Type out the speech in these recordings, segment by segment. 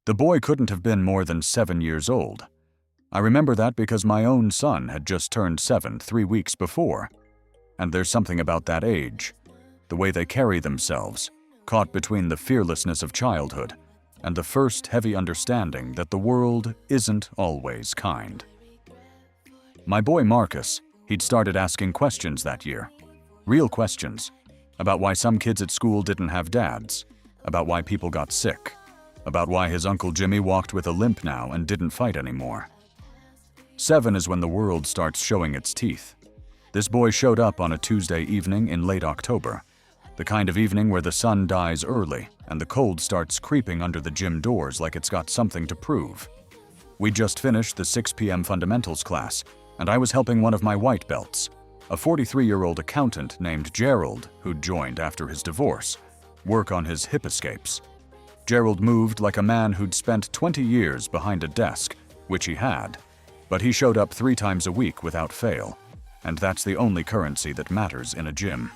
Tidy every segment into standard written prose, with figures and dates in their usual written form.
The boy couldn't have been more than 7 years old. I remember that because my own son had just turned 7 3 weeks before. And there's something about that age, the way they carry themselves, caught between the fearlessness of childhood and the first heavy understanding that the world isn't always kind. My boy Marcus, he'd started asking questions that year. Real questions. About why some kids at school didn't have dads. About why people got sick. About why his Uncle Jimmy walked with a limp now and didn't fight anymore. 7 is when the world starts showing its teeth. This boy showed up on a Tuesday evening in late October. The kind of evening where the sun dies early and the cold starts creeping under the gym doors like it's got something to prove. We just finished the 6 p.m. fundamentals class, and I was helping one of my white belts, a 43-year-old accountant named Gerald, who'd joined after his divorce, work on his hip escapes. Gerald moved like a man who'd spent 20 years behind a desk, which he had, but he showed up 3 times a week without fail, and that's the only currency that matters in a gym.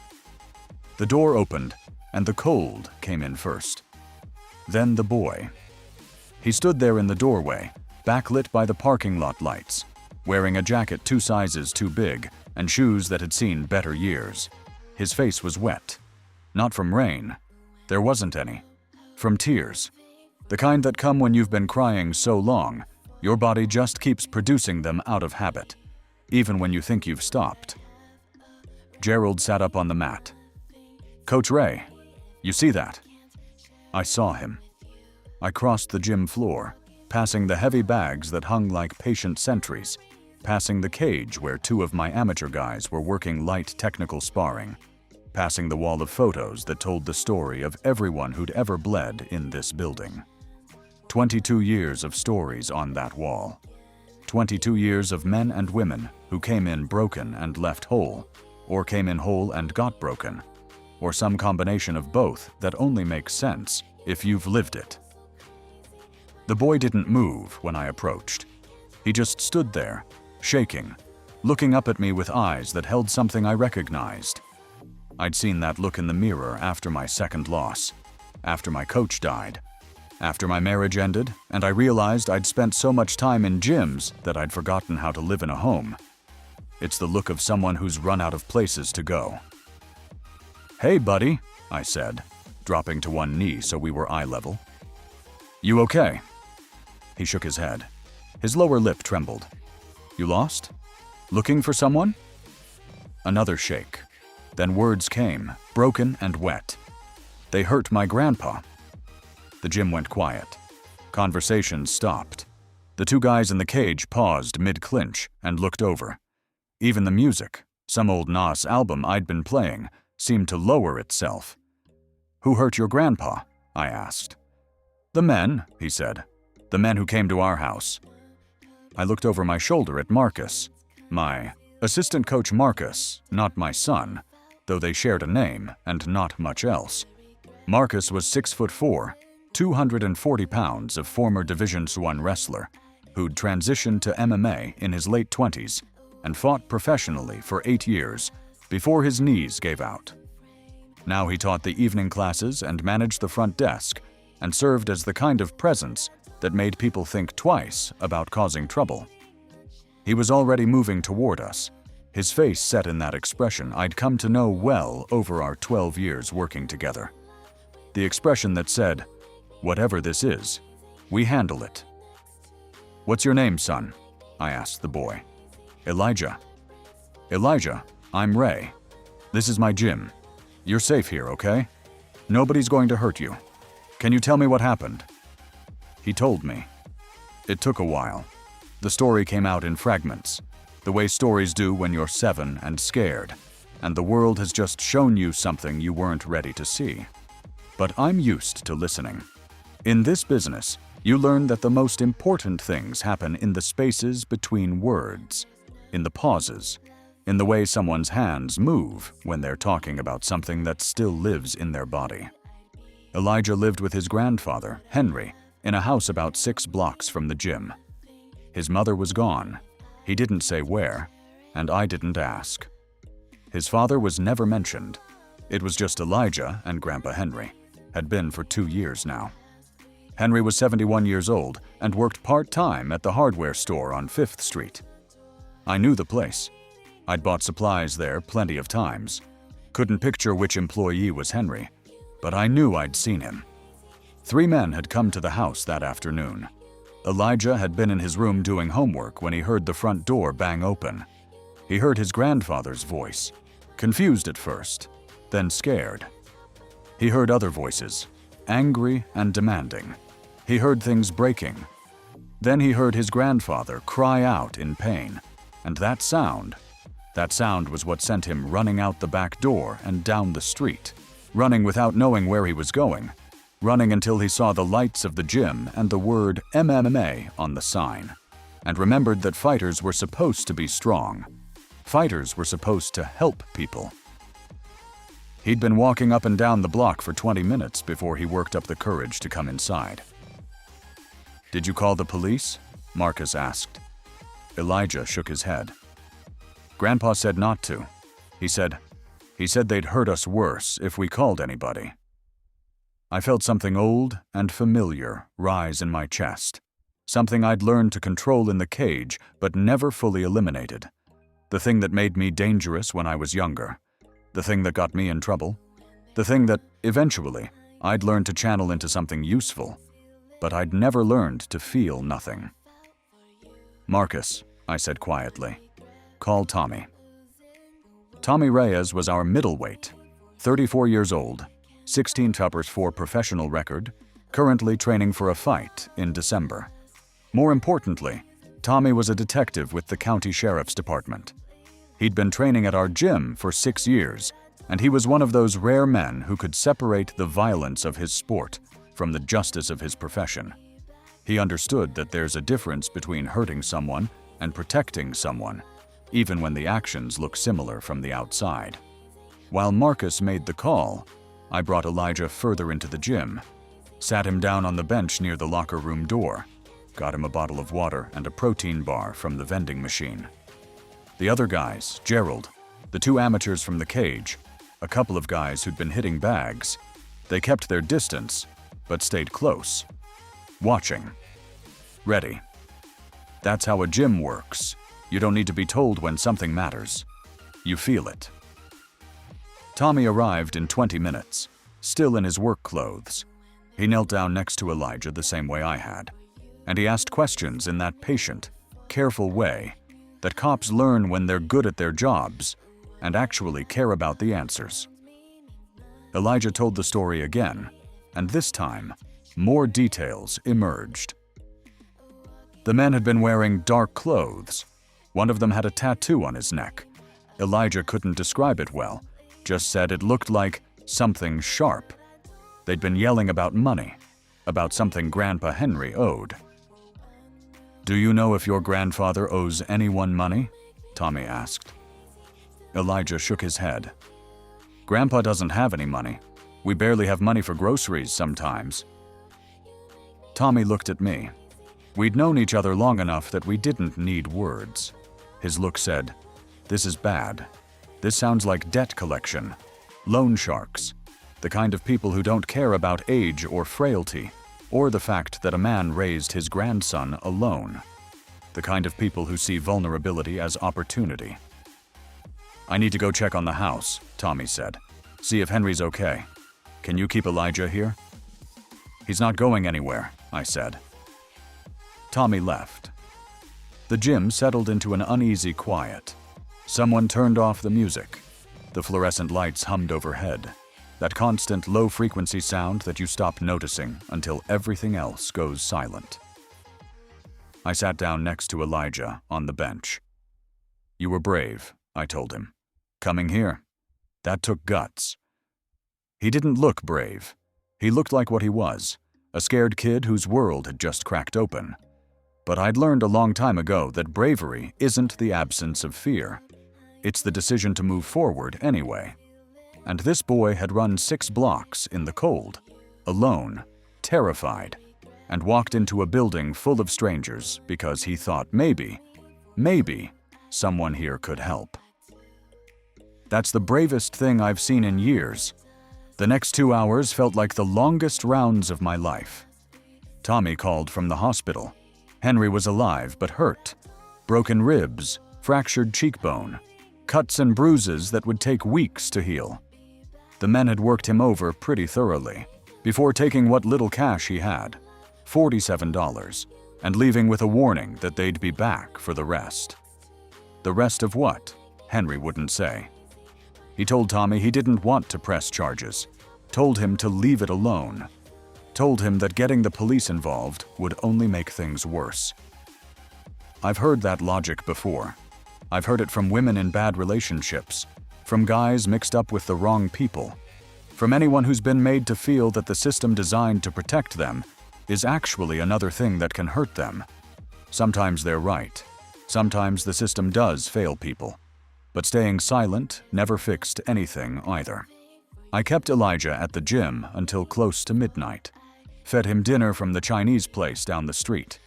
The door opened, and the cold came in first. Then the boy. He stood there in the doorway, backlit by the parking lot lights, wearing a jacket 2 sizes too big and shoes that had seen better years. His face was wet. Not from rain. There wasn't any. From tears. The kind that come when you've been crying so long, your body just keeps producing them out of habit, even when you think you've stopped. Gerald sat up on the mat. "Coach Ray, you see that?" I saw him. I crossed the gym floor, passing the heavy bags that hung like patient sentries, passing the cage where 2 of my amateur guys were working light technical sparring, passing the wall of photos that told the story of everyone who'd ever bled in this building. 22 years of stories on that wall. 22 years of men and women who came in broken and left whole, or came in whole and got broken, or some combination of both that only makes sense if you've lived it. The boy didn't move when I approached. He just stood there, shaking, looking up at me with eyes that held something I recognized. I'd seen that look in the mirror after my second loss, after my coach died, after my marriage ended, and I realized I'd spent so much time in gyms that I'd forgotten how to live in a home. It's the look of someone who's run out of places to go. "Hey, buddy," I said, dropping to one knee so we were eye level. "You okay?" He shook his head. His lower lip trembled. "You lost? Looking for someone?" Another shake. Then words came, broken and wet. "They hurt my grandpa." The gym went quiet. Conversations stopped. The 2 guys in the cage paused mid-clinch and looked over. Even the music, some old Nas album I'd been playing, seemed to lower itself. "Who hurt your grandpa?" I asked. "The men," he said. "The men who came to our house." I looked over my shoulder at Marcus. My assistant coach Marcus, not my son, though they shared a name and not much else. Marcus was 6'4", 240 pounds of former Division I wrestler, who'd transitioned to MMA in his late 20s and fought professionally for 8 years before his knees gave out. Now he taught the evening classes and managed the front desk and served as the kind of presence that made people think twice about causing trouble. He was already moving toward us, his face set in that expression I'd come to know well over our 12 years working together. The expression that said, "Whatever this is, we handle it." "What's your name, son?" I asked the boy. "Elijah." "Elijah, I'm Ray. This is my gym. You're safe here, okay? Nobody's going to hurt you. Can you tell me what happened?" He told me. It took a while. The story came out in fragments, the way stories do when you're 7 and scared, and the world has just shown you something you weren't ready to see. But I'm used to listening. In this business, you learn that the most important things happen in the spaces between words, in the pauses, in the way someone's hands move when they're talking about something that still lives in their body. Elijah lived with his grandfather, Henry, in a house about 6 blocks from the gym. His mother was gone. He didn't say where, and I didn't ask. His father was never mentioned. It was just Elijah and Grandpa Henry. Had been for 2 years now. Henry was 71 years old and worked part-time at the hardware store on 5th Street. I knew the place. I'd bought supplies there plenty of times. Couldn't picture which employee was Henry, but I knew I'd seen him. 3 men had come to the house that afternoon. Elijah had been in his room doing homework when he heard the front door bang open. He heard his grandfather's voice, confused at first, then scared. He heard other voices, angry and demanding. He heard things breaking. Then he heard his grandfather cry out in pain, and that sound was what sent him running out the back door and down the street, running without knowing where he was going, running until he saw the lights of the gym and the word MMA on the sign, and remembered that fighters were supposed to be strong. Fighters were supposed to help people. He'd been walking up and down the block for 20 minutes before he worked up the courage to come inside. "Did you call the police?" Marcus asked. Elijah shook his head. "Grandpa said not to. He said they'd hurt us worse if we called anybody." I felt something old and familiar rise in my chest, something I'd learned to control in the cage but never fully eliminated. The thing that made me dangerous when I was younger, the thing that got me in trouble, the thing that, eventually, I'd learned to channel into something useful, but I'd never learned to feel nothing. "Marcus," I said quietly, "call Tommy." Tommy Reyes was our middleweight, 34 years old, 16 tuppers for professional record, currently training for a fight in December. More importantly, Tommy was a detective with the county sheriff's department. He'd been training at our gym for 6 years, and he was one of those rare men who could separate the violence of his sport from the justice of his profession. He understood that there's a difference between hurting someone and protecting someone, even when the actions look similar from the outside. While Marcus made the call, I brought Elijah further into the gym, sat him down on the bench near the locker room door, got him a bottle of water and a protein bar from the vending machine. The other guys, Gerald, the 2 amateurs from the cage, a couple of guys who'd been hitting bags, they kept their distance, but stayed close, watching, ready. That's how a gym works. You don't need to be told when something matters. You feel it. Tommy arrived in 20 minutes, still in his work clothes. He knelt down next to Elijah the same way I had, and he asked questions in that patient, careful way that cops learn when they're good at their jobs and actually care about the answers. Elijah told the story again, and this time, more details emerged. The men had been wearing dark clothes. One of them had a tattoo on his neck. Elijah couldn't describe it well, just said it looked like something sharp. They'd been yelling about money, about something Grandpa Henry owed. "Do you know if your grandfather owes anyone money?" Tommy asked. Elijah shook his head. "Grandpa doesn't have any money. We barely have money for groceries sometimes." Tommy looked at me. We'd known each other long enough that we didn't need words. His look said, "This is bad. This sounds like debt collection, loan sharks, the kind of people who don't care about age or frailty, or the fact that a man raised his grandson alone, the kind of people who see vulnerability as opportunity." "I need to go check on the house," Tommy said. "See if Henry's okay. Can you keep Elijah here?" "He's not going anywhere," I said. Tommy left. The gym settled into an uneasy quiet. Someone turned off the music. The fluorescent lights hummed overhead, that constant low-frequency sound that you stop noticing until everything else goes silent. I sat down next to Elijah on the bench. "You were brave," I told him. "Coming here. That took guts." He didn't look brave. He looked like what he was, a scared kid whose world had just cracked open. But I'd learned a long time ago that bravery isn't the absence of fear. It's the decision to move forward anyway. And this boy had run 6 blocks in the cold, alone, terrified, and walked into a building full of strangers because he thought maybe someone here could help. That's the bravest thing I've seen in years. The next 2 hours felt like the longest rounds of my life. Tommy called from the hospital. Henry was alive but hurt. Broken ribs, fractured cheekbone, cuts and bruises that would take weeks to heal. The men had worked him over pretty thoroughly before taking what little cash he had, $47, and leaving with a warning that they'd be back for the rest. The rest of what? Henry wouldn't say. He told Tommy he didn't want to press charges, told him to leave it alone, told him that getting the police involved would only make things worse. I've heard that logic before. I've heard it from women in bad relationships, from guys mixed up with the wrong people, from anyone who's been made to feel that the system designed to protect them is actually another thing that can hurt them. Sometimes they're right. Sometimes the system does fail people. But staying silent never fixed anything either. I kept Elijah at the gym until close to midnight. Fed him dinner from the Chinese place down the street,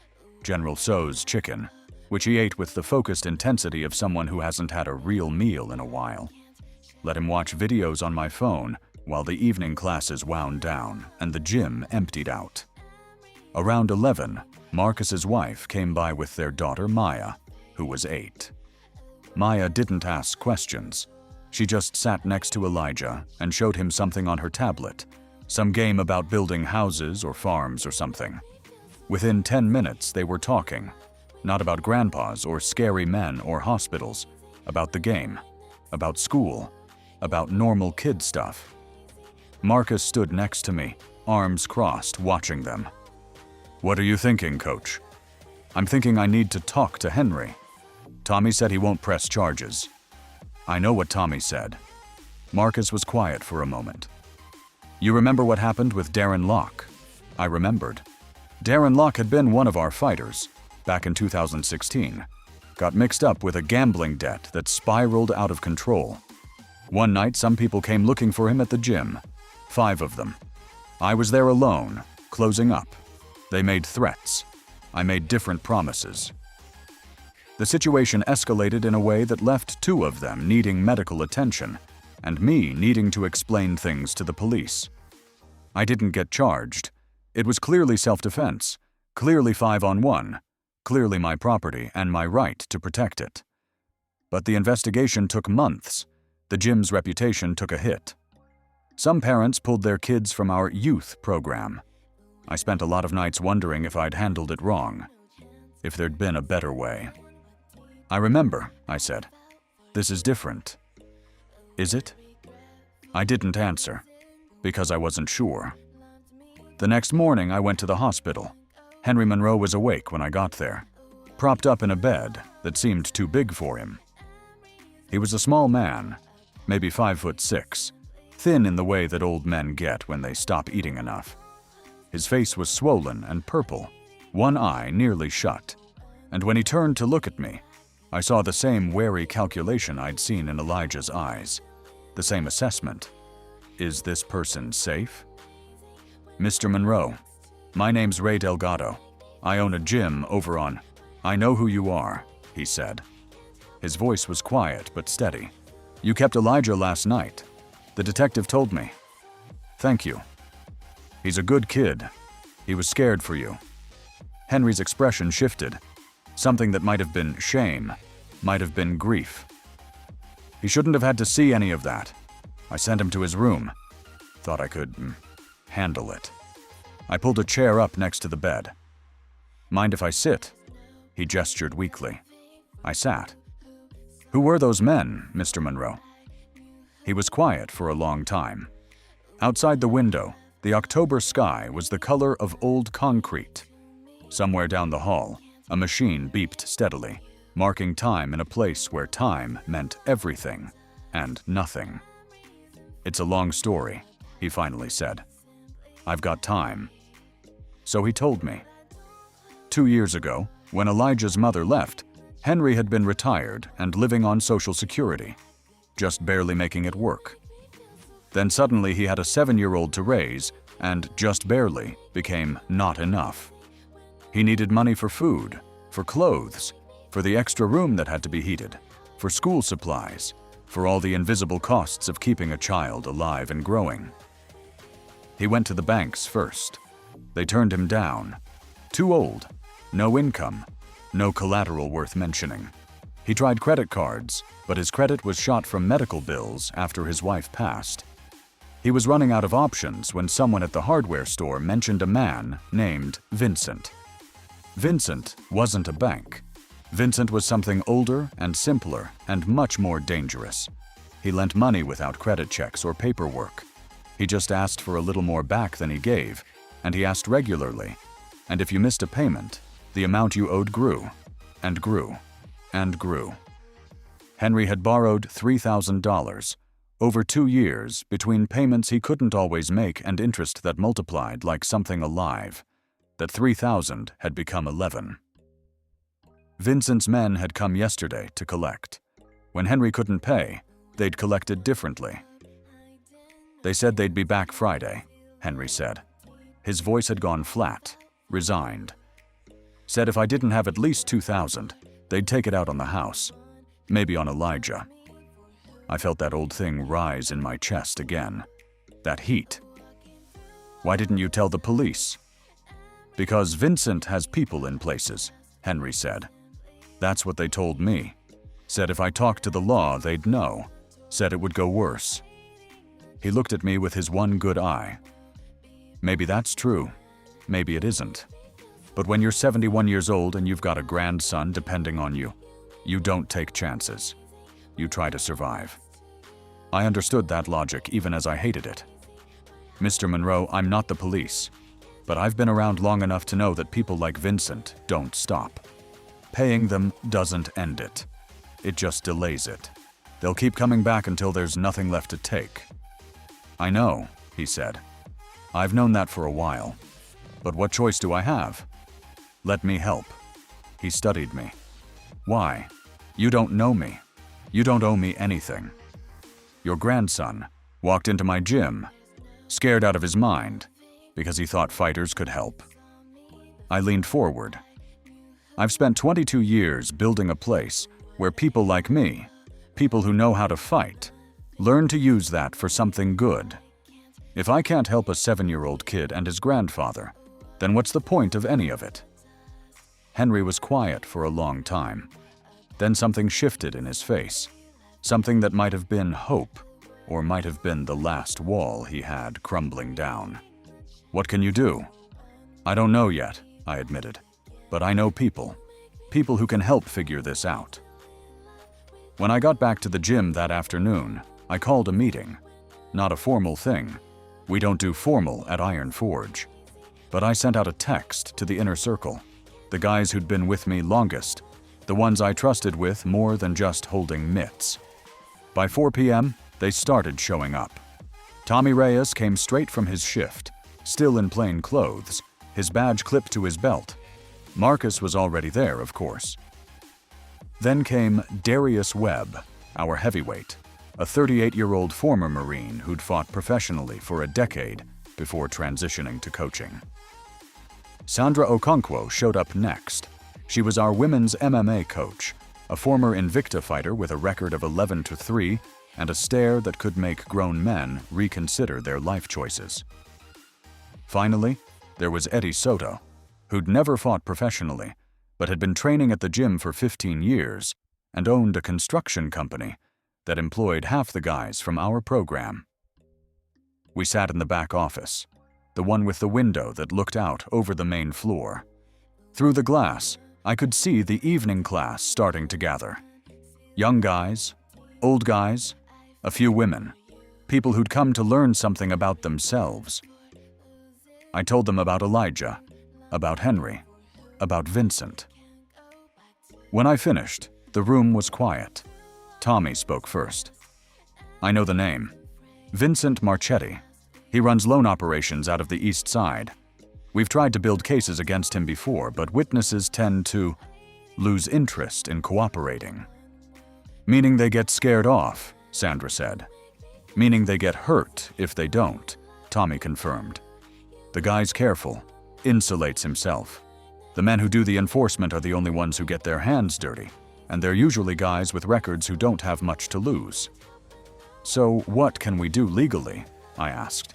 General Tso's chicken, which he ate with the focused intensity of someone who hasn't had a real meal in a while. Let him watch videos on my phone while the evening classes wound down and the gym emptied out. Around 11, Marcus's wife came by with their daughter Maya, who was 8. Maya didn't ask questions. She just sat next to Elijah and showed him something on her tablet, some game about building houses or farms or something. Within 10 minutes, they were talking, not about grandpas or scary men or hospitals, about the game, about school, about normal kid stuff. Marcus stood next to me, arms crossed, watching them. "What are you thinking, Coach?" "I'm thinking I need to talk to Henry. Tommy said he won't press charges." I know what Tommy said. Marcus was quiet for a moment. "You remember what happened with Darren Locke?" I remembered. Darren Locke had been one of our fighters, back in 2016. Got mixed up with a gambling debt that spiraled out of control. One night, some people came looking for him at the gym. 5 of them. I was there alone, closing up. They made threats. I made different promises. The situation escalated in a way that left 2 of them needing medical attention, and me needing to explain things to the police. I didn't get charged. It was clearly self-defense, clearly 5-on-1, clearly my property and my right to protect it. But the investigation took months. The gym's reputation took a hit. Some parents pulled their kids from our youth program. I spent a lot of nights wondering if I'd handled it wrong, if there'd been a better way. "I remember," I said. "This is different." "Is it?" I didn't answer, because I wasn't sure. The next morning, I went to the hospital. Henry Monroe was awake when I got there, propped up in a bed that seemed too big for him. He was a small man, maybe 5'6", thin in the way that old men get when they stop eating enough. His face was swollen and purple, one eye nearly shut, and when he turned to look at me, I saw the same wary calculation I'd seen in Elijah's eyes, the same assessment. Is this person safe? "Mr. Monroe, my name's Ray Delgado. I own a gym over on—" "I know who you are," he said. His voice was quiet but steady. "You kept Elijah last night. The detective told me." "Thank you. He's a good kid. He was scared for you." Henry's expression shifted. Something that might have been shame, might have been grief. "He shouldn't have had to see any of that. I sent him to his room. Thought I could handle it." I pulled a chair up next to the bed. "Mind if I sit?" He gestured weakly. I sat. "Who were those men, Mr. Monroe?" He was quiet for a long time. Outside the window, the October sky was the color of old concrete. Somewhere down the hall, a machine beeped steadily, marking time in a place where time meant everything and nothing. "It's a long story," he finally said. "I've got time." So he told me. 2 years ago, when Elijah's mother left, Henry had been retired and living on Social Security, just barely making it work. Then suddenly he had a 7-year-old to raise, and just barely became not enough. He needed money for food, for clothes, for the extra room that had to be heated, for school supplies, for all the invisible costs of keeping a child alive and growing. He went to the banks first. They turned him down, Too old, no income, no collateral worth mentioning. He tried credit cards, but his credit was shot from medical bills after his wife passed. He was running out of options when someone at the hardware store mentioned a man named Vincent. Vincent wasn't a bank. Vincent was something older and simpler and much more dangerous. He lent money without credit checks or paperwork. He just asked for a little more back than he gave, and he asked regularly. And if you missed a payment, the amount you owed grew, and grew, and grew. Henry had borrowed $3,000. Over 2 years, between payments he couldn't always make and interest that multiplied like something alive. That 3,000 had become 11. Vincent's men had come yesterday to collect. When Henry couldn't pay, they'd collected differently. They said they'd be back Friday, Henry said. His voice had gone flat, resigned. Said if I didn't have at least 2,000, they'd take it out on the house, maybe on Elijah. I felt that old thing rise in my chest again. That heat. Why didn't you tell the police? Because Vincent has people in places, Henry said. That's what they told me. Said if I talked to the law, they'd know. Said it would go worse. He looked at me with his one good eye. Maybe that's true. Maybe it isn't. But when you're 71 years old and you've got a grandson depending on you, you don't take chances. You try to survive. I understood that logic even as I hated it. Mr. Monroe, I'm not the police, but I've been around long enough to know that people like Vincent don't stop. Paying them doesn't end it. It just delays it. They'll keep coming back until there's nothing left to take. I know, he said. I've known that for a while. But what choice do I have? Let me help. He studied me. Why? You don't know me. You don't owe me anything. Your grandson walked into my gym, scared out of his mind, because he thought fighters could help. I leaned forward. I've spent 22 years building a place where people like me, people who know how to fight, learn to use that for something good. If I can't help a 7-year-old kid and his grandfather, then what's the point of any of it? Henry was quiet for a long time. Then something shifted in his face. Something that might have been hope, or might have been the last wall he had crumbling down. What can you do? I don't know yet, I admitted. But I know people. People who can help figure this out. When I got back to the gym that afternoon, I called a meeting. Not a formal thing. We don't do formal at Iron Forge. But I sent out a text to the inner circle, the guys who'd been with me longest, the ones I trusted with more than just holding mitts. By 4 p.m., they started showing up. Tommy Reyes came straight from his shift, still in plain clothes, his badge clipped to his belt. Marcus was already there, of course. Then came Darius Webb, our heavyweight, a 38-year-old former Marine who'd fought professionally for a decade before transitioning to coaching. Sandra Okonkwo showed up next. She was our women's MMA coach, a former Invicta fighter with a record of 11-3 and a stare that could make grown men reconsider their life choices. Finally, there was Eddie Soto, who'd never fought professionally, but had been training at the gym for 15 years and owned a construction company that employed half the guys from our program. We sat in the back office, the one with the window that looked out over the main floor. Through the glass, I could see the evening class starting to gather. Young guys, old guys, a few women, people who'd come to learn something about themselves. I told them about Elijah, about Henry, about Vincent. When I finished, the room was quiet. Tommy spoke first. I know the name. Vincent Marchetti. He runs loan operations out of the East Side. We've tried to build cases against him before, but witnesses tend to lose interest in cooperating. Meaning they get scared off, Sandra said. Meaning they get hurt if they don't, Tommy confirmed. The guy's careful, insulates himself. The men who do the enforcement are the only ones who get their hands dirty, and they're usually guys with records who don't have much to lose. So what can we do legally? I asked.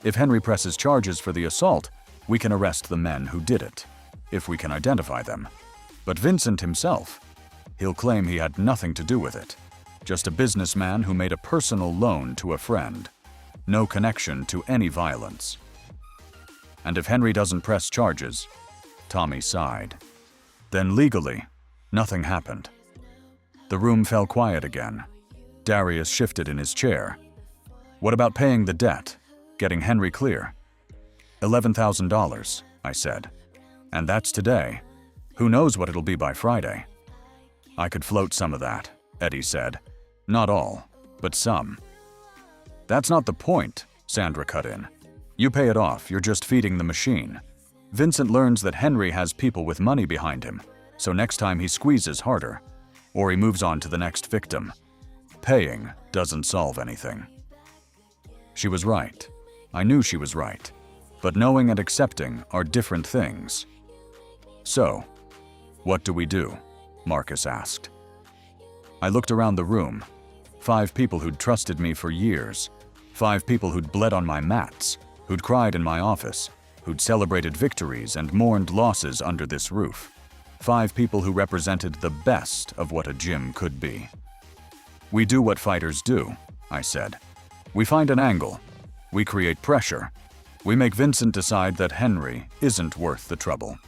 If Henry presses charges for the assault, we can arrest the men who did it. if we can identify them. But Vincent himself, he'll claim he had nothing to do with it. Just a businessman who made a personal loan to a friend. No connection to any violence. And if Henry doesn't press charges, Tommy sighed. Then legally, nothing happened. The room fell quiet again. Darius shifted in his chair. What about paying the debt? Getting Henry clear? $11,000, I said. And that's today. Who knows what it'll be by Friday? I could float some of that, Eddie said. Not all, but some. That's not the point, Sandra cut in. You pay it off, you're just feeding the machine. Vincent learns that Henry has people with money behind him, so next time he squeezes harder, or he moves on to the next victim. Paying doesn't solve anything. She was right. I knew she was right. But knowing and accepting are different things. So, what do we do? Marcus asked. I looked around the room. 5 people who'd trusted me for years. 5 people who'd bled on my mats, who'd cried in my office, who'd celebrated victories and mourned losses under this roof. 5 people who represented the best of what a gym could be. We do what fighters do, I said. We find an angle. We create pressure. We make Vincent decide that Henry isn't worth the trouble.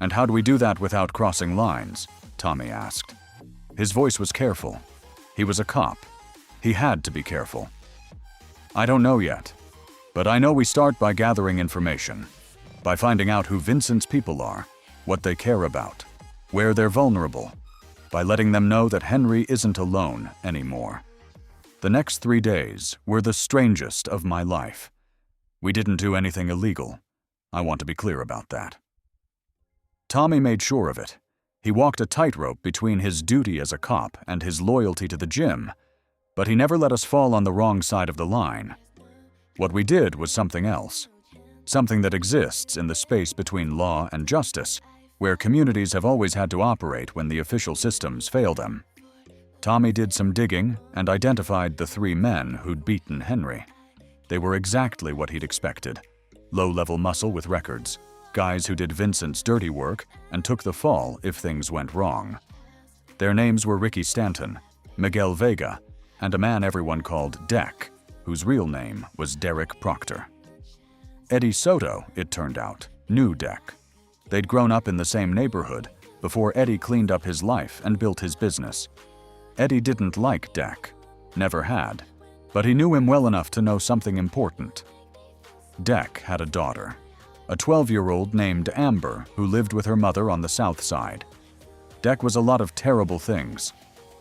And how do we do that without crossing lines? Tommy asked. His voice was careful. He was a cop. He had to be careful. I don't know yet, but I know we start by gathering information, by finding out who Vincent's people are, what they care about, where they're vulnerable, by letting them know that Henry isn't alone anymore. The next 3 days were the strangest of my life. We didn't do anything illegal. I want to be clear about that. Tommy made sure of it. He walked a tightrope between his duty as a cop and his loyalty to the gym, but he never let us fall on the wrong side of the line. What we did was something else, something that exists in the space between law and justice, where communities have always had to operate when the official systems fail them. Tommy did some digging and identified the 3 men who'd beaten Henry. They were exactly what he'd expected. Low-level muscle with records, guys who did Vincent's dirty work and took the fall if things went wrong. Their names were Ricky Stanton, Miguel Vega, and a man everyone called Deck, whose real name was Derek Proctor. Eddie Soto, it turned out, knew Deck. They'd grown up in the same neighborhood before Eddie cleaned up his life and built his business. Eddie didn't like Deck, never had, but he knew him well enough to know something important. Deck had a daughter, a 12-year-old named Amber who lived with her mother on the south side. Deck was a lot of terrible things,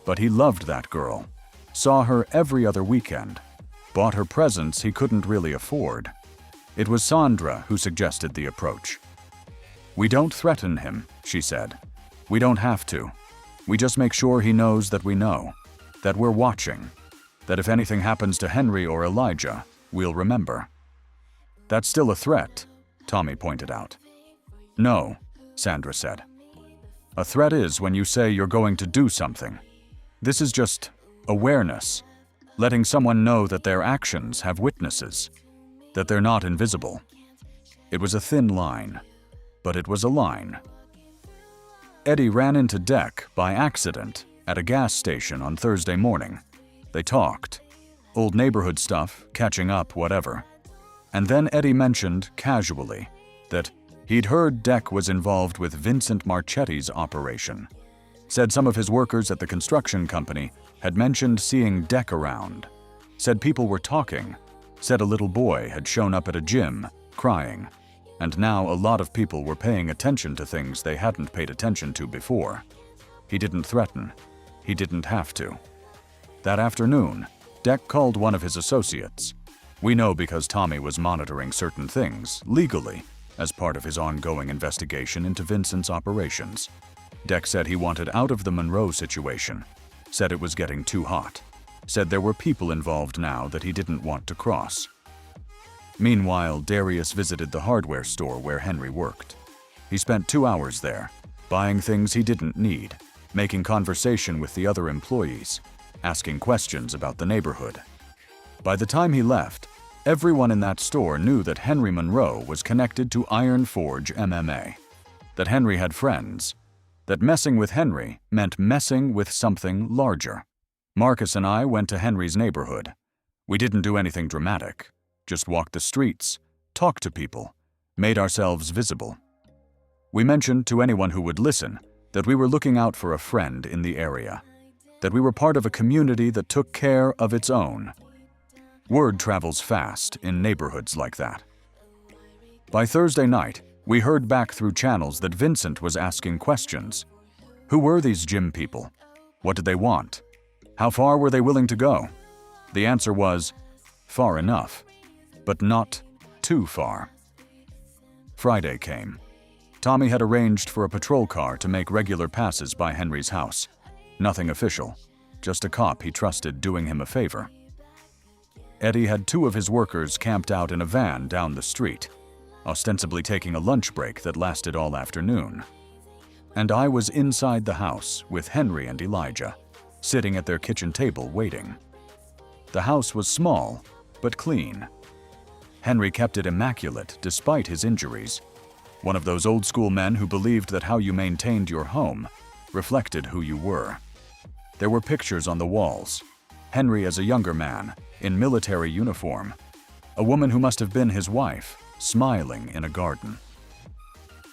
but he loved that girl, saw her every other weekend, bought her presents he couldn't really afford. It was Sandra who suggested the approach. We don't threaten him, she said. We don't have to. We just make sure he knows that we know, that we're watching, that if anything happens to Henry or Elijah, we'll remember. That's still a threat, Tommy pointed out. No, Sandra said. A threat is when you say you're going to do something. This is just awareness, letting someone know that their actions have witnesses, that they're not invisible. It was a thin line, but it was a line. Eddie ran into Deck by accident at a gas station on Thursday morning. They talked. Old neighborhood stuff, catching up, whatever. And then Eddie mentioned, casually, that he'd heard Deck was involved with Vincent Marchetti's operation. Said some of his workers at the construction company had mentioned seeing Deck around. Said people were talking. Said a little boy had shown up at a gym, crying. And now a lot of people were paying attention to things they hadn't paid attention to before. He didn't threaten. He didn't have to. That afternoon, Deck called one of his associates. We know because Tommy was monitoring certain things, legally, as part of his ongoing investigation into Vincent's operations. Deck said he wanted out of the Monroe situation, said it was getting too hot, said there were people involved now that he didn't want to cross. Meanwhile, Darius visited the hardware store where Henry worked. He spent 2 hours there, buying things he didn't need, making conversation with the other employees, asking questions about the neighborhood. By the time he left, everyone in that store knew that Henry Monroe was connected to Iron Forge MMA. that Henry had friends, that messing with Henry meant messing with something larger. Marcus and I went to Henry's neighborhood. We didn't do anything dramatic, just walked the streets, talked to people, made ourselves visible. We mentioned to anyone who would listen that we were looking out for a friend in the area, that we were part of a community that took care of its own. Word travels fast in neighborhoods like that. By Thursday night, we heard back through channels that Vincent was asking questions. Who were these gym people? What did they want? How far were they willing to go? The answer was, far enough, but not too far. Friday came. Tommy had arranged for a patrol car to make regular passes by Henry's house. Nothing official, just a cop he trusted doing him a favor. Eddie had 2 of his workers camped out in a van down the street, ostensibly taking a lunch break that lasted all afternoon. And I was inside the house with Henry and Elijah, sitting at their kitchen table waiting. The house was small, but clean. Henry kept it immaculate despite his injuries. One of those old-school men who believed that how you maintained your home reflected who you were. There were pictures on the walls. Henry as a younger man, in military uniform. A woman who must have been his wife, smiling in a garden.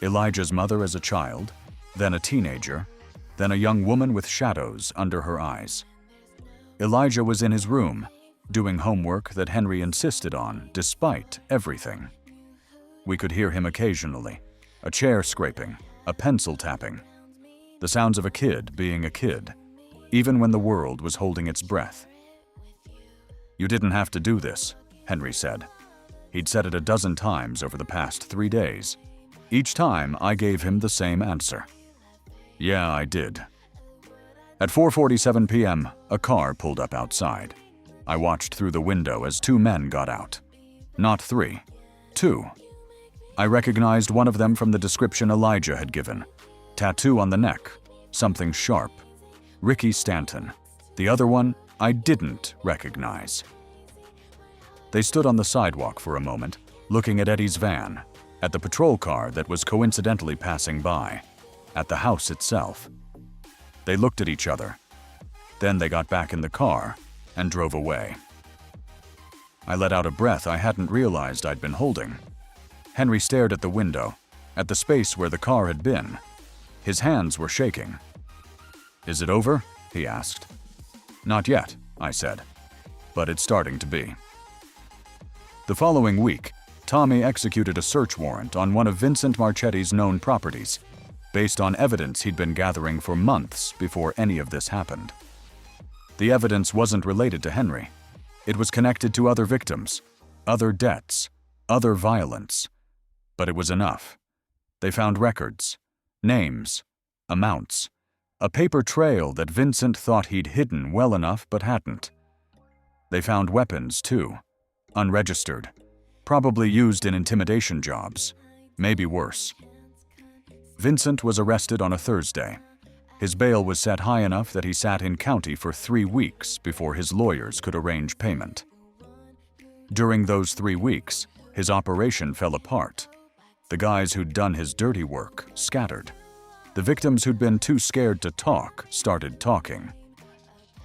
Elijah's mother as a child, then a teenager, then a young woman with shadows under her eyes. Elijah was in his room, doing homework that Henry insisted on despite everything. We could hear him occasionally, a chair scraping, a pencil tapping. The sounds of a kid being a kid, even when the world was holding its breath. "You didn't have to do this," Henry said. He'd said it a dozen times over the past 3 days. Each time I gave him the same answer. "Yeah, I did." At 4:47 p.m., a car pulled up outside. I watched through the window as 2 men got out. Not 3, 2. I recognized one of them from the description Elijah had given. Tattoo on the neck, something sharp. Ricky Stanton. The other one I didn't recognize. They stood on the sidewalk for a moment, looking at Eddie's van, at the patrol car that was coincidentally passing by, at the house itself. They looked at each other. Then they got back in the car and drove away. I let out a breath I hadn't realized I'd been holding. Henry stared at the window, at the space where the car had been. His hands were shaking. "Is it over?" he asked. "Not yet," I said, "but it's starting to be." The following week, Tommy executed a search warrant on one of Vincent Marchetti's known properties, based on evidence he'd been gathering for months before any of this happened. The evidence wasn't related to Henry. It was connected to other victims, other deaths, other violence. But it was enough. They found records, names, amounts, a paper trail that Vincent thought he'd hidden well enough but hadn't. They found weapons, too, unregistered, probably used in intimidation jobs, maybe worse. Vincent was arrested on a Thursday. His bail was set high enough that he sat in county for 3 weeks before his lawyers could arrange payment. During those 3 weeks, his operation fell apart. The guys who'd done his dirty work scattered. The victims who'd been too scared to talk started talking.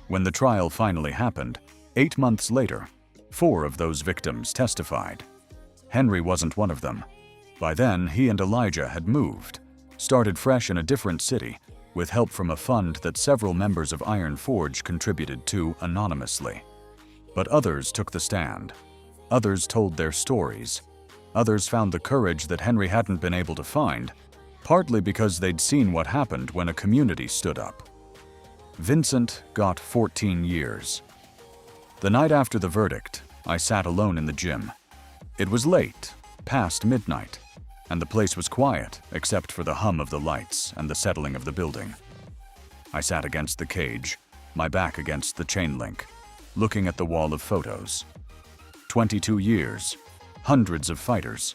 When the trial finally happened, 8 months later, 4 of those victims testified. Henry wasn't one of them. By then, he and Elijah had moved, started fresh in a different city, with help from a fund that several members of Iron Forge contributed to anonymously. But others took the stand. Others told their stories. Others found the courage that Henry hadn't been able to find, partly because they'd seen what happened when a community stood up. Vincent got 14 years. The night after the verdict, I sat alone in the gym. It was late, past midnight, and the place was quiet except for the hum of the lights and the settling of the building. I sat against the cage, my back against the chain link, looking at the wall of photos. 22 years, hundreds of fighters,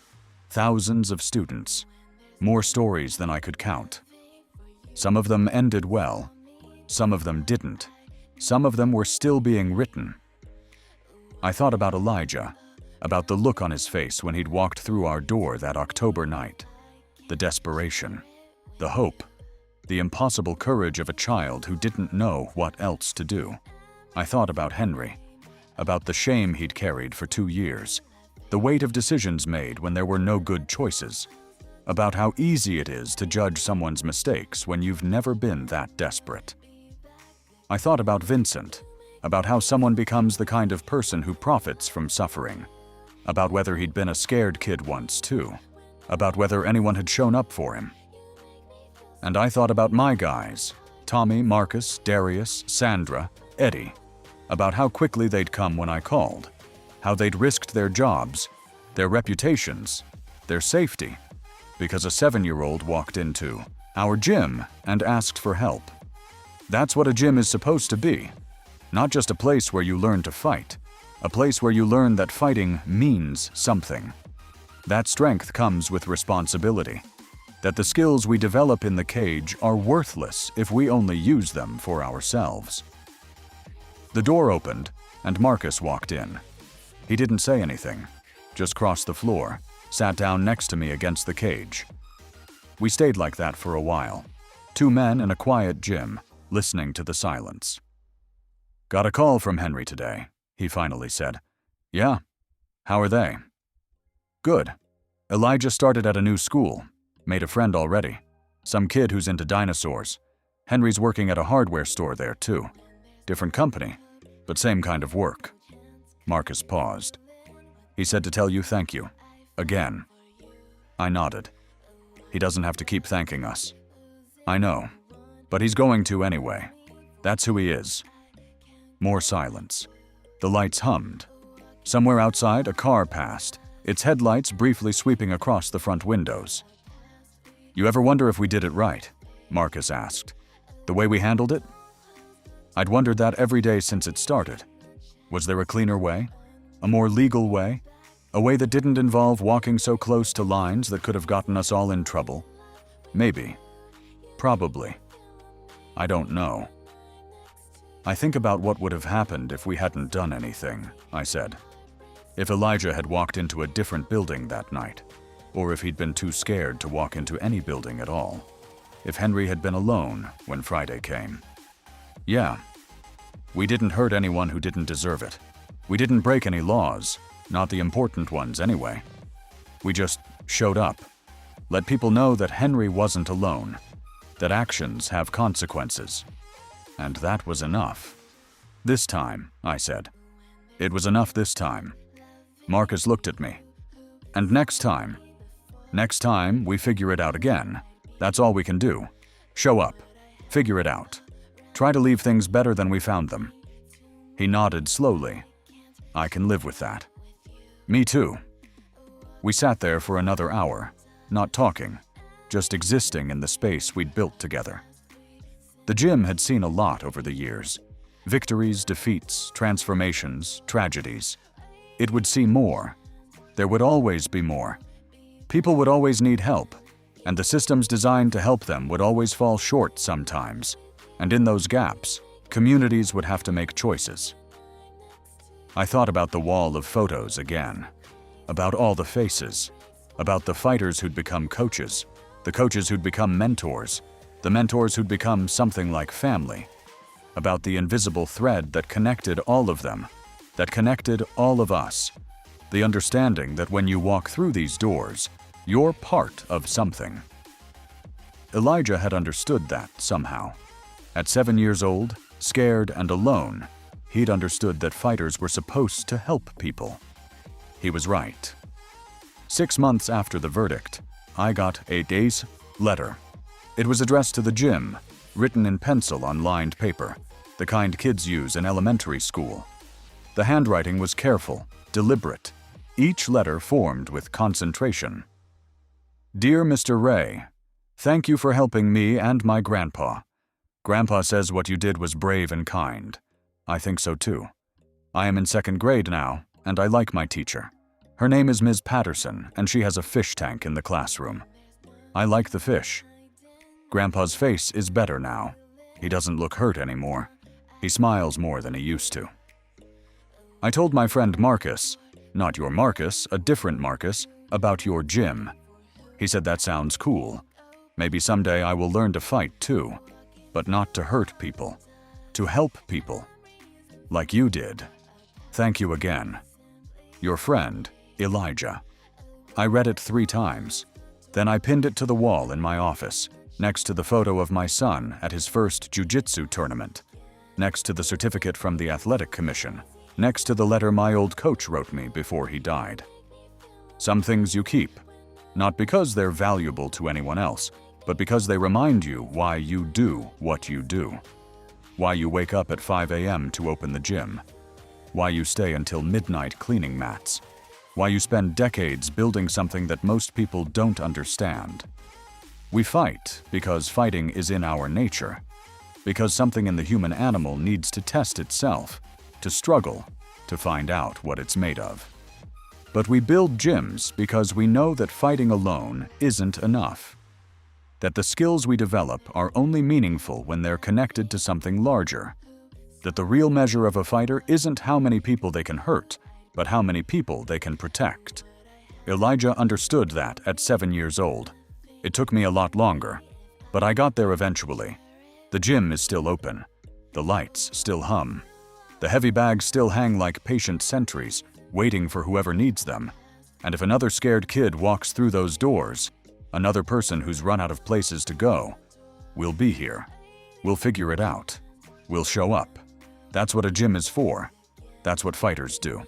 thousands of students, more stories than I could count. Some of them ended well, some of them didn't, some of them were still being written. I thought about Elijah, about the look on his face when he'd walked through our door that October night, the desperation, the hope, the impossible courage of a child who didn't know what else to do. I thought about Henry, about the shame he'd carried for 2 years, the weight of decisions made when there were no good choices, about how easy it is to judge someone's mistakes when you've never been that desperate. I thought about Vincent, about how someone becomes the kind of person who profits from suffering, about whether he'd been a scared kid once too, about whether anyone had shown up for him. And I thought about my guys, Tommy, Marcus, Darius, Sandra, Eddie, about how quickly they'd come when I called, how they'd risked their jobs, their reputations, their safety, because a 7-year-old walked into our gym and asked for help. That's what a gym is supposed to be, not just a place where you learn to fight, a place where you learn that fighting means something. That strength comes with responsibility, that the skills we develop in the cage are worthless if we only use them for ourselves. The door opened, and Marcus walked in. He didn't say anything, just crossed the floor, sat down next to me against the cage. We stayed like that for a while, 2 men in a quiet gym, listening to the silence. "Got a call from Henry today," he finally said. "Yeah? How are they?" "Good. Elijah started at a new school. Made a friend already. Some kid who's into dinosaurs. Henry's working at a hardware store there too. Different company, but same kind of work." Marcus paused. "He said to tell you thank you. Again." I nodded. "He doesn't have to keep thanking us." "I know, but he's going to anyway. That's who he is." More silence. The lights hummed. Somewhere outside, a car passed, its headlights briefly sweeping across the front windows. "You ever wonder if we did it right?" Marcus asked. "The way we handled it?" I'd wondered that every day since it started. Was there a cleaner way? A more legal way? A way that didn't involve walking so close to lines that could have gotten us all in trouble? Maybe. Probably. I don't know. "I think about what would have happened if we hadn't done anything," I said. "If Elijah had walked into a different building that night, or if he'd been too scared to walk into any building at all. If Henry had been alone when Friday came. Yeah. We didn't hurt anyone who didn't deserve it. We didn't break any laws, not the important ones anyway. We just showed up, let people know that Henry wasn't alone, that actions have consequences. And that was enough. This time," I said. "It was enough this time." Marcus looked at me. "And next time? Next time, we figure it out again. That's all we can do. Show up. Figure it out. Try to leave things better than we found them." He nodded slowly. "I can live with that." "Me too." We sat there for another hour, not talking, just existing in the space we'd built together. The gym had seen a lot over the years. Victories, defeats, transformations, tragedies. It would see more. There would always be more. People would always need help, and the systems designed to help them would always fall short sometimes. And in those gaps, communities would have to make choices. I thought about the wall of photos again, about all the faces, about the fighters who'd become coaches, the coaches who'd become mentors, the mentors who'd become something like family, about the invisible thread that connected all of them, that connected all of us, the understanding that when you walk through these doors, you're part of something. Elijah had understood that somehow. At 7 years old, scared and alone, he'd understood that fighters were supposed to help people. He was right. 6 months after the verdict, I got a day's letter. It was addressed to the gym, written in pencil on lined paper, the kind kids use in elementary school. The handwriting was careful, deliberate, each letter formed with concentration. "Dear Mr. Ray, thank you for helping me and my grandpa. Grandpa says what you did was brave and kind. I think so too. I am in 2nd grade now, and I like my teacher. Her name is Ms. Patterson, and she has a fish tank in the classroom. I like the fish. Grandpa's face is better now. He doesn't look hurt anymore. He smiles more than he used to. I told my friend Marcus, not your Marcus, a different Marcus, about your gym. He said that sounds cool. Maybe someday I will learn to fight too, but not to hurt people, to help people, like you did. Thank you again. Your friend, Elijah. I read it 3 times. Then I pinned it to the wall in my office, next to the photo of my son at his first jiu-jitsu tournament, next to the certificate from the athletic commission, next to the letter my old coach wrote me before he died. Some things you keep, not because they're valuable to anyone else, but because they remind you why you do what you do. Why you wake up at 5 a.m. to open the gym. Why you stay until midnight cleaning mats. Why you spend decades building something that most people don't understand. We fight because fighting is in our nature. Because something in the human animal needs to test itself, to struggle, to find out what it's made of. But we build gyms because we know that fighting alone isn't enough. That the skills we develop are only meaningful when they're connected to something larger. That the real measure of a fighter isn't how many people they can hurt, but how many people they can protect. Elijah understood that at 7 years old. It took me a lot longer, but I got there eventually. The gym is still open. The lights still hum. The heavy bags still hang like patient sentries, waiting for whoever needs them. And if another scared kid walks through those doors, another person who's run out of places to go, we'll be here. We'll figure it out. We'll show up. That's what a gym is for. That's what fighters do.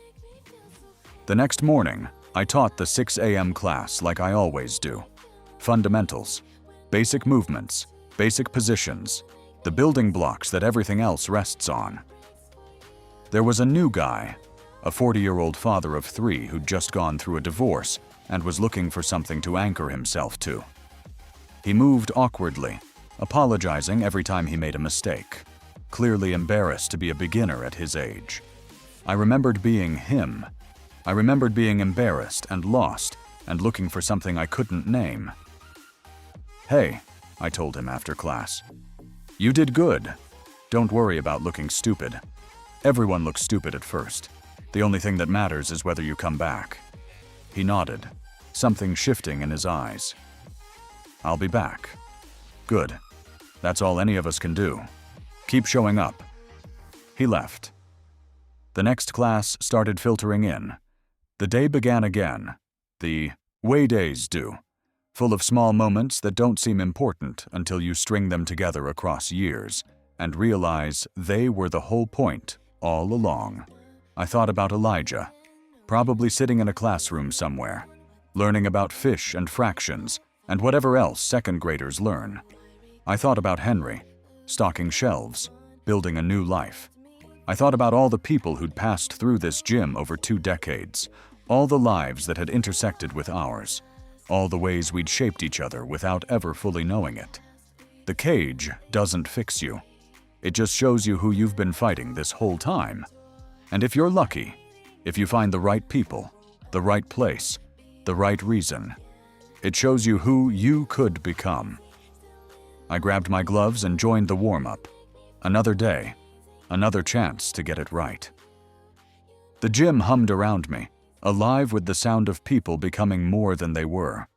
The next morning, I taught the 6 a.m. class like I always do. Fundamentals, basic movements, basic positions, the building blocks that everything else rests on. There was a new guy, a 40-year-old father of 3 who'd just gone through a divorce and was looking for something to anchor himself to. He moved awkwardly, apologizing every time he made a mistake, clearly embarrassed to be a beginner at his age. I remembered being him. I remembered being embarrassed and lost and looking for something I couldn't name. "Hey," I told him after class, "you did good. Don't worry about looking stupid. Everyone looks stupid at first. The only thing that matters is whether you come back." He nodded, something shifting in his eyes. "I'll be back." "Good. That's all any of us can do. Keep showing up." He left. The next class started filtering in. The day began again. The way days do. Full of small moments that don't seem important until you string them together across years and realize they were the whole point all along. I thought about Elijah, probably sitting in a classroom somewhere, learning about fish and fractions and whatever else second graders learn. I thought about Henry, stocking shelves, building a new life. I thought about all the people who'd passed through this gym over 2 decades, all the lives that had intersected with ours, all the ways we'd shaped each other without ever fully knowing it. The cage doesn't fix you. It just shows you who you've been fighting this whole time. And if you're lucky, if you find the right people, the right place, the right reason, it shows you who you could become. I grabbed my gloves and joined the warm-up. Another day, another chance to get it right. The gym hummed around me, alive with the sound of people becoming more than they were.